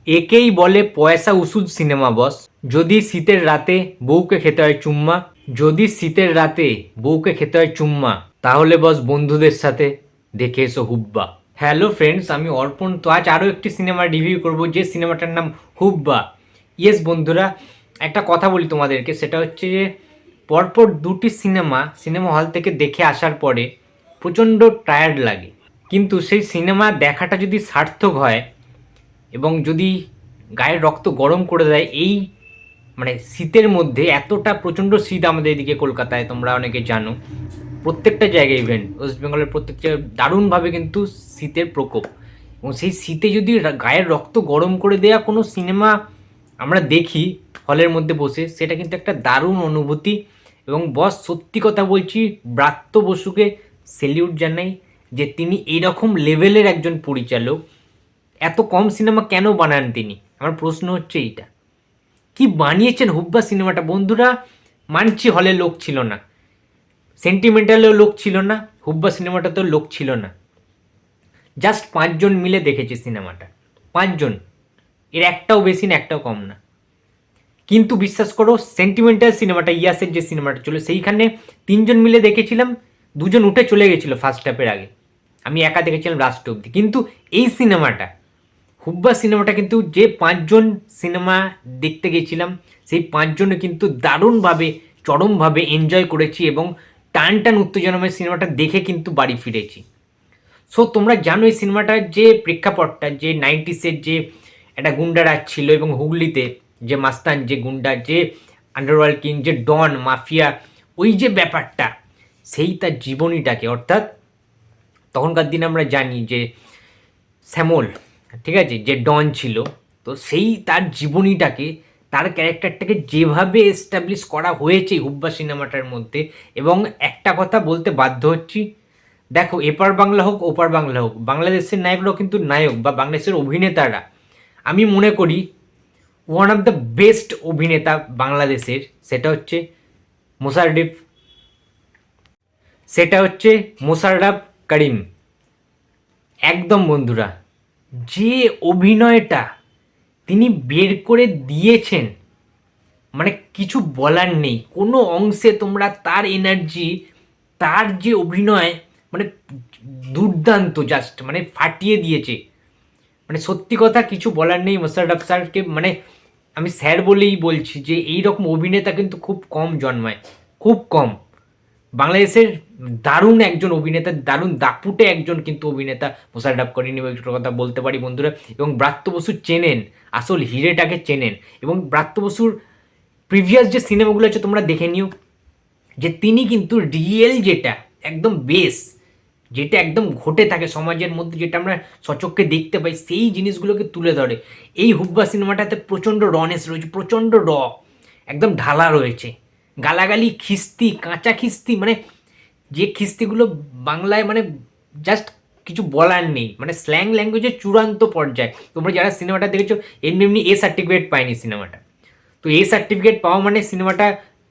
একেই বলে পয়সা উসুল সিনেমা বস। যদি শীতের রাতে বউকে খেতে হয় চুম্মা, যদি শীতের রাতে বউকে খেতে হয় চুম্মা, তাহলে বস বন্ধুদের সাথে দেখে এসো হুব্বা। হ্যালো ফ্রেন্ডস, আমি অর্পণ। তো আজ আরও একটি সিনেমা রিভিউ করব, যে সিনেমাটার নাম হুব্বা। ইয়েস বন্ধুরা, একটা কথা বলি তোমাদেরকে, সেটা হচ্ছে যে পরপর দুটি সিনেমা হল থেকে দেখে আসার পরে প্রচণ্ড টায়ার্ড লাগে, কিন্তু সেই সিনেমা দেখাটা যদি সার্থক হয় এবং যদি গায়ের রক্ত গরম করে দেয়, এই মানে শীতের মধ্যে, এতটা প্রচণ্ড শীত আমাদের এদিকে কলকাতায়, তোমরা অনেকে জানো, প্রত্যেকটা জায়গায়, ইভেন্ট ওয়েস্ট বেঙ্গলের প্রত্যেক জায়গায় দারুণভাবে কিন্তু শীতের প্রকোপ, এবং সেই শীতে যদি গায়ের রক্ত গরম করে দেওয়া কোনো সিনেমা আমরা দেখি হলের মধ্যে বসে, সেটা কিন্তু একটা দারুণ অনুভূতি। এবং বস, সত্যি কথা বলছি, ব্রাত্য বসুকে সেলিউট জানাই যে তিনি এইরকম লেভেলের একজন পরিচালক। এত কম সিনেমা কেন বানান তিনি? আমার প্রশ্ন হচ্ছে এইটা। কি বানিয়েছেন হুব্বা সিনেমাটা বন্ধুরা। মানছি হলে লোক ছিল না, সেন্টিমেন্টালেও লোক ছিল না, হুব্বা সিনেমাটাতেও লোক ছিল না। জাস্ট 5 জন মিলে দেখেছি সিনেমাটা, 5 জন, এর একটাও বেশি না, একটাও কম না। কিন্তু বিশ্বাস করো, সেন্টিমেন্টাল সিনেমাটা, ইয়াসের যে সিনেমাটা ছিল, সেইখানে 3 জন মিলে দেখেছিলাম, 2 জন উঠে চলে গেছিলো ফার্স্ট হাফের আগে, আমি একা দেখেছিলাম লাস্ট অব্দি। কিন্তু এই সিনেমাটা, হুব্বা সিনেমাটা কিন্তু, যে 5 জন সিনেমা দেখতে গেছিলাম, সেই 5 জনে কিন্তু দারুণভাবে, চরমভাবে এনজয় করেছি, এবং টান টান উত্তেজনাময় সিনেমাটা দেখে কিন্তু বাড়ি ফিরেছি। সো তোমরা জানো এই সিনেমাটার যে প্রেক্ষাপটটা, যে 90s যে একটা গুন্ডা রাজ ছিল, এবং হুগলিতে যে মাস্তান, যে গুন্ডা, যে আন্ডারওয়ার্ল্ড কিং, যে ডন মাফিয়া, ওই যে ব্যাপারটা, সেই তার জীবনীটাকে, অর্থাৎ তখনকার দিনে আমরা জানি যে শ্যামল, ঠিক আছে, যে ডন ছিল, তো সেই তার জীবনীটাকে, তার ক্যারেক্টারটাকে যেভাবে এস্টাবলিশ করা হয়েছে হুব্বা সিনেমাটার মধ্যে। এবং একটা কথা বলতে বাধ্য হচ্ছি, দেখো, এপার বাংলা হোক ওপার বাংলা হোক, বাংলাদেশের নায়করাও কিন্তু নায়ক, বা বাংলাদেশের অভিনেতারা, আমি মনে করি ওয়ান অফ দ্য বেস্ট অভিনেতা বাংলাদেশের, সেটা হচ্ছে মোশাররফ, সেটা হচ্ছে মোশাররফ করিম। একদম বন্ধুরা, যে অভিনয়টা তিনি বের করে দিয়েছেন, মানে কিছু বলার নেই। কোনো অংশে তোমরা তার এনার্জি, তার যে অভিনয়, মানে দুর্দান্ত, জাস্ট মানে ফাটিয়ে দিয়েছে। মানে সত্যি কথা, কিছু বলার নেই মোশাররফ স্যারকে। মানে আমি স্যার বলেই বলছি যে এই রকম অভিনেতা কিন্তু খুব কম জন্মায়, খুব কম। বাংলাদেশের দারুণ একজন অভিনেতা, দারুণ দাপুটে একজন কিন্তু অভিনেতা মোশাররফ করিম, একটা কথা বলতে পারি বন্ধুরা। এবং ব্রাত্য বসু চেনেন, আসল হিরেটাকে চেনেন। এবং ব্রাত্য বসুর প্রিভিয়াস যে সিনেমাগুলো আছে তোমরা দেখে নিও, যে তিনি কিন্তু রিয়েল যেটা, একদম বেস, যেটা একদম ঘটে থাকে সমাজের মধ্যে, যেটা আমরা সচক্ষে দেখতে পাই, সেই জিনিসগুলোকে তুলে ধরে। এই হুব্বা সিনেমাটাতে প্রচণ্ড রনেস রয়েছে, প্রচণ্ড একদম ঢালা রয়েছে, গালাগালি, খিস্তি, কাঁচা খিস্তি, মানে যে খিস্তিগুলো বাংলায়, মানে জাস্ট কিছু বলার নেই, মানে স্ল্যাং ল্যাঙ্গুয়েজের চূড়ান্ত পর্যায়ে। তোমরা যারা সিনেমাটা দেখেছো, এমনি এমনি এ সার্টিফিকেট পায়নি সিনেমাটা। তো এই সার্টিফিকেট পাওয়া মানে সিনেমাটা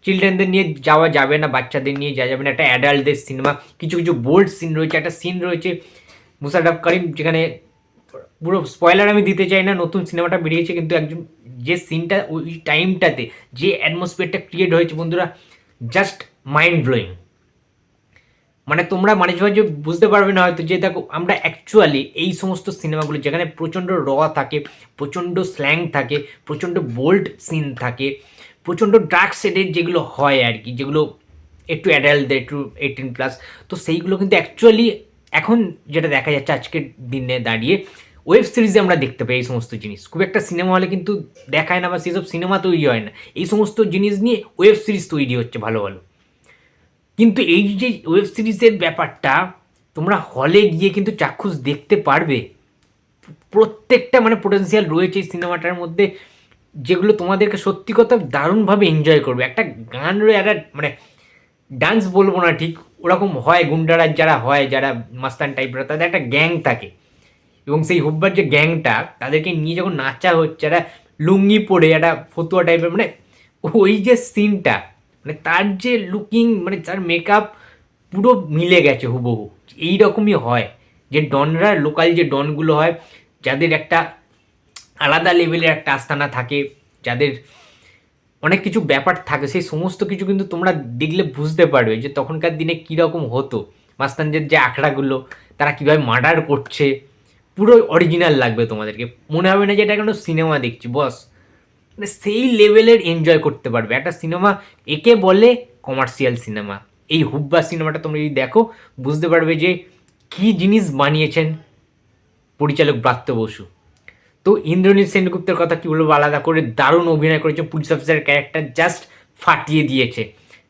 চিলড্রেনদের নিয়ে যাওয়া যাবে না, বাচ্চাদের নিয়ে যাওয়া যাবে না, একটা অ্যাডাল্টদের সিনেমা। কিছু কিছু বোল্ড সিন রয়েছে, একটা সিন রয়েছে মুশাররফ করিম, যেখানে পুরো স্পয়লার আমি দিতে চাই না, নতুন সিনেমাটা বেরিয়েছে, কিন্তু একজন, যে সিনটা ওই টাইমটাতে, যে অ্যাটমসফিয়ারটা ক্রিয়েট হয়েছে বন্ধুরা, জাস্ট মাইন্ড ব্লোয়িং। মানে তোমরা মাঝে মাঝে বুঝতে পারবে না হয়তো, যে দেখো, আমরা অ্যাকচুয়ালি এই সমস্ত সিনেমাগুলো, যেখানে প্রচণ্ড থাকে, প্রচণ্ড স্ল্যাং থাকে, প্রচণ্ড বোল্ড সিন থাকে, প্রচণ্ড ডার্ক শেডের যেগুলো হয় আর কি, যেগুলো একটু অ্যাডাল্টদের, একটু 18+, তো সেইগুলো কিন্তু অ্যাকচুয়ালি এখন যেটা দেখা যাচ্ছে আজকের দিনে দাঁড়িয়ে, ওয়েব সিরিজে আমরা দেখতে পাই এই সমস্ত জিনিস। খুব একটা সিনেমা হলে কিন্তু দেখায় না, বা সেসব সিনেমা তৈরি হয় না। এই সমস্ত জিনিস নিয়ে ওয়েব সিরিজ তৈরি হচ্ছে ভালো ভালো। কিন্তু এই যে ওয়েব সিরিজের ব্যাপারটা, তোমরা হলে গিয়ে কিন্তু চাক্ষুষ দেখতে পারবে। প্রত্যেকটা মানে পোটেন্সিয়াল রয়েছে এই সিনেমাটার মধ্যে, যেগুলো তোমাদেরকে সত্যি কথা দারুণভাবে এনজয় করবে। একটা গান রয়ে, একটা মানে ডান্স বলবো না ঠিক, ওরকম হয় গুন্ডারা যারা হয়, যারা মাস্তান টাইপের, তাদের একটা গ্যাং থাকে, এবং সেই হুব্বার যে গ্যাংটা, তাদেরকে নিয়ে যখন নাচা হচ্ছে, একটা লুঙ্গি পরে, একটা ফতুয়া টাইপের, মানে ওই যে সিনটা, মানে তার যে লুকিং, মানে তার মেকআপ পুরো মিলে গেছে হুবহু। এইরকমই হয়, যে ডনরা, লোকাল যে ডনগুলো হয়, যাদের একটা আলাদা লেভেলের একটা আস্তানা থাকে, যাদের অনেক কিছু ব্যাপার থাকে, সেই সমস্ত কিছু কিন্তু তোমরা দেখলে বুঝতে পারবে যে তখনকার দিনে কীরকম হতো। মাস্তানদের যে আখড়াগুলো, তারা কীভাবে মার্ডার করছে, পুরো অরিজিনাল লাগবে তোমাদেরকে, মনে হবে না যে এটা কোনো সিনেমা দেখছি বস। মানে সেই লেভেলের এনজয় করতে পারবে একটা সিনেমা। একে বলে কমার্শিয়াল সিনেমা। এই হুব্বা সিনেমাটা তোমরা যদি দেখো বুঝতে পারবে যে কী জিনিস বানিয়েছেন পরিচালক ব্রাত্য বসু। তো ইন্দ্রনীল সেনগুপ্তের কথা কি বলবো, আলাদা করে দারুণ অভিনয় করেছে, পুলিশ অফিসারের ক্যারেক্টার জাস্ট ফাটিয়ে দিয়েছে।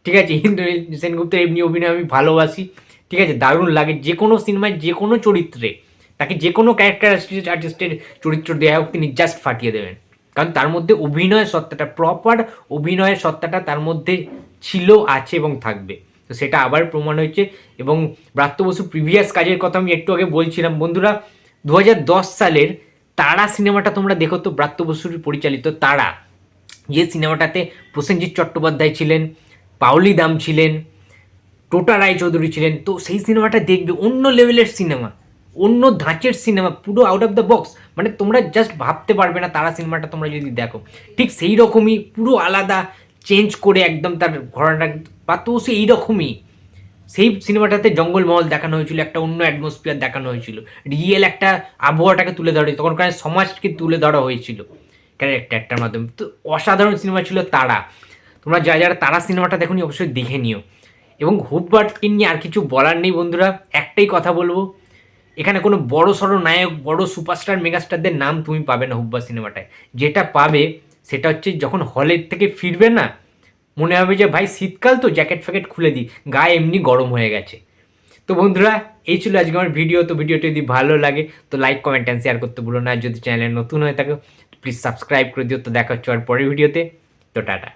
ঠিক আছে, ইন্দ্রনীল সেনগুপ্তের এমনি অভিনয় আমি ভালোবাসি। ঠিক আছে, দারুণ লাগে, যে কোনো সিনেমায় যে কোনো চরিত্রে তাকে যে কোনো ক্যারেক্টার আর্টিস্টের চরিত্র দেওয়া হোক তিনি জাস্ট ফাটিয়ে দেবেন। কারণ তার মধ্যে অভিনয়ের সত্তাটা, প্রপার অভিনয়ের সত্তাটা তার মধ্যে ছিল, আছে এবং থাকবে। তো সেটা আবার প্রমাণ হয়েছে। এবং ব্রাত্য বসু প্রিভিয়াস কাজের কথা আমি একটু আগে বলছিলাম বন্ধুরা, 2010 সালের তারা সিনেমাটা তোমরা দেখো তো, ব্রাত্য বসুর পরিচালিত তারা, যে সিনেমাটাতে প্রসেনজিৎ চট্টোপাধ্যায় ছিলেন, পাওলি দাম ছিলেন, টোটা রায়চৌধুরী ছিলেন। তো সেই সিনেমাটা দেখবে, অন্য লেভেলের সিনেমা, অন্য ধাঁচের সিনেমা, পুরো আউট অফ দ্য বক্স। মানে তোমরা জাস্ট ভাবতে পারবে না তারা সিনেমাটা তোমরা যদি দেখো। ঠিক সেই রকমই পুরো আলাদা চেঞ্জ করে একদম তার ঘটনাটা, ব্রাত্য বসু এইরকমই। সেই সিনেমাটাতে জঙ্গলমহল দেখানো হয়েছিল, একটা অন্য অ্যাটমসফিয়ার দেখানো হয়েছিল, রিয়েল একটা আবহাওয়াটাকে তুলে ধরা হয়েছিল, তখনকার সমাজকে তুলে ধরা হয়েছিল ক্যারেক্টারটার মাধ্যমে। তো অসাধারণ সিনেমা ছিল তারা। তোমরা যারা তারা সিনেমাটা দেখোনি অবশ্যই দেখে নিও। এবং হুব্বাকে নিয়ে আর কিছু বলার নেই বন্ধুরা, একটাই কথা বলবো, এখানে কোনো বড় সড়ো নায়ক, বড় সুপারস্টার মেগাস্টারদের নাম তুমি পাবে না হুব্বা সিনেমাটায়। যেটা পাবে সেটা হচ্ছে যখন হলের থেকে ফিরবে না, মনে হবে যে ভাই শীতকাল তো জ্যাকেট ফ্যাকেট খুলে দিই, গায়ে এমনি গরম হয়ে গেছে। তো বন্ধুরা, এই ছিল আজকে আমার ভিডিও। তো ভিডিওটি যদি ভালো লাগে তো লাইক, কমেন্ট অ্যান্ড শেয়ার করতে ভুলো না। যদি চ্যানেলে নতুন হয়ে থাকো প্লিজ সাবস্ক্রাইব করে দিও। তো দেখা হচ্ছে আর পরের ভিডিওতে। তো টাটা।